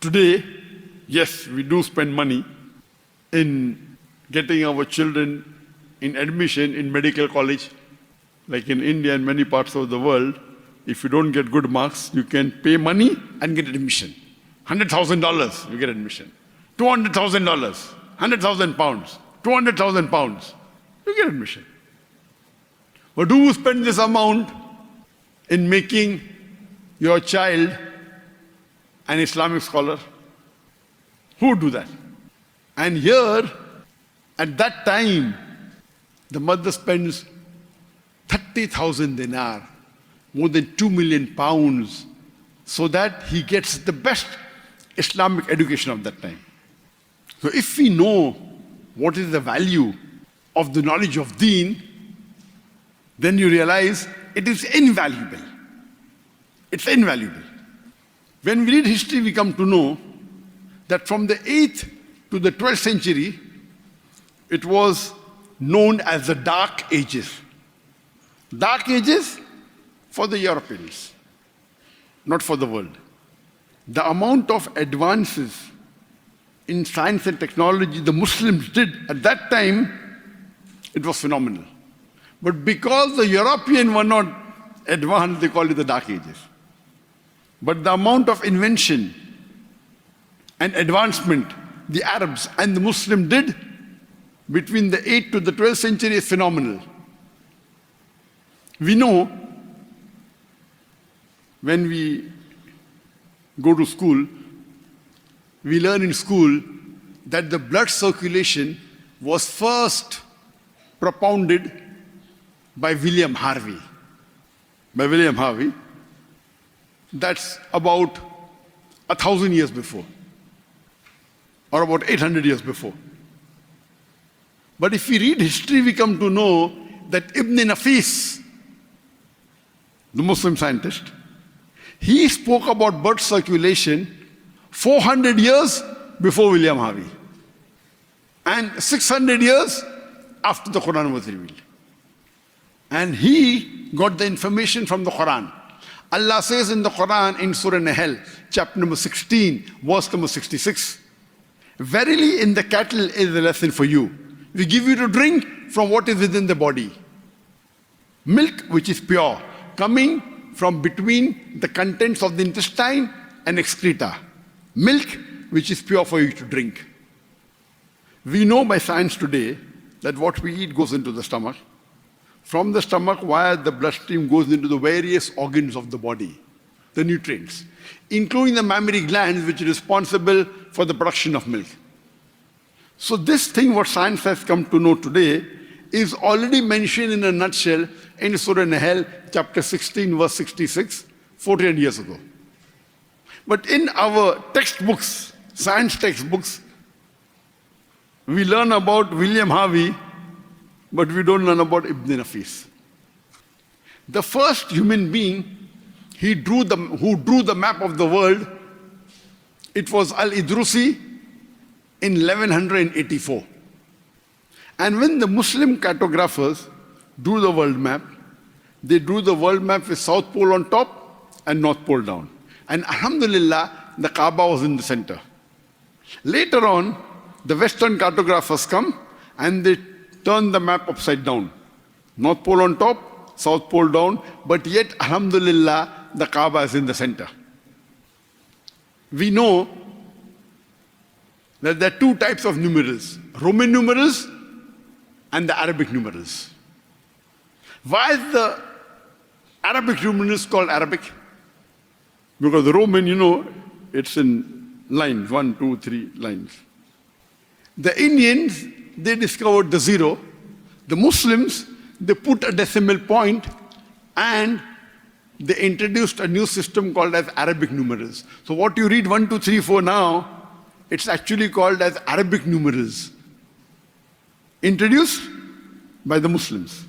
Today, yes, we do spend money in getting our children in admission in medical college. Like in India and many parts of the world, if you don't get good marks, you can pay money and get admission. $100,000, you get admission. $200,000, 100,000 pounds, 200,000 pounds, you get admission. But who spend this amount in making your child an Islamic scholar? Who would do that? And here, at that time, the mother spends 30,000 dinar, more than 2 million pounds, so that he gets the best Islamic education of that time. So if we know what is the value of the knowledge of Deen, then you realize it is invaluable. It's invaluable. When we read history, we come to know that from the 8th to the 12th century, it was known as the Dark Ages. Dark Ages for the Europeans, not for the world. The amount of advances in science and technology the Muslims did at that time, it was phenomenal. But because the Europeans were not advanced, they called it the Dark Ages. But the amount of invention and advancement the Arabs and the Muslims did between the 8th to the 12th century is phenomenal. We know when we go to school, we learn in school that the blood circulation was first propounded by William Harvey. By William Harvey. That's about 1,000 years before, or about 800 years before. But if we read history, we come to know that Ibn Nafis, the Muslim scientist, he spoke about blood circulation 400 years before William Harvey and 600 years after the Quran was revealed. And he got the information from the Quran. Allah says in the Quran in Surah Nahl, chapter number 16, verse number 66, "Verily in the cattle is a lesson for you. We give you to drink from what is within the body. Milk which is pure, coming from between the contents of the intestine and excreta. Milk which is pure for you to drink." We know by science today that what we eat goes into the stomach. From the stomach, via the bloodstream, goes into the various organs of the body, the nutrients, including the mammary glands, which are responsible for the production of milk. So this thing, what science has come to know today, is already mentioned in a nutshell in Surah Nahl, chapter 16, verse 66, 400 years ago. But in our textbooks, science textbooks, we learn about William Harvey, but we don't learn about Ibn Nafis. The first human being who drew the map of the world, it was Al-Idrusi in 1184. And when the Muslim cartographers drew the world map, they drew the world map with South Pole on top and North Pole down. And Alhamdulillah, the Kaaba was in the center. Later on, the Western cartographers come and they turn the map upside down. North Pole on top, South Pole down, but yet, Alhamdulillah, the Kaaba is in the center. We know that there are two types of numerals, Roman numerals and the Arabic numerals. Why is the Arabic numerals called Arabic? Because the Roman, it's in lines, 1, 2, 3 lines. The Indians, they discovered the zero. The Muslims, they put a decimal point and they introduced a new system called as Arabic numerals. So what you read 1, 2, 3, 4 now, it's actually called as Arabic numerals, introduced by the Muslims.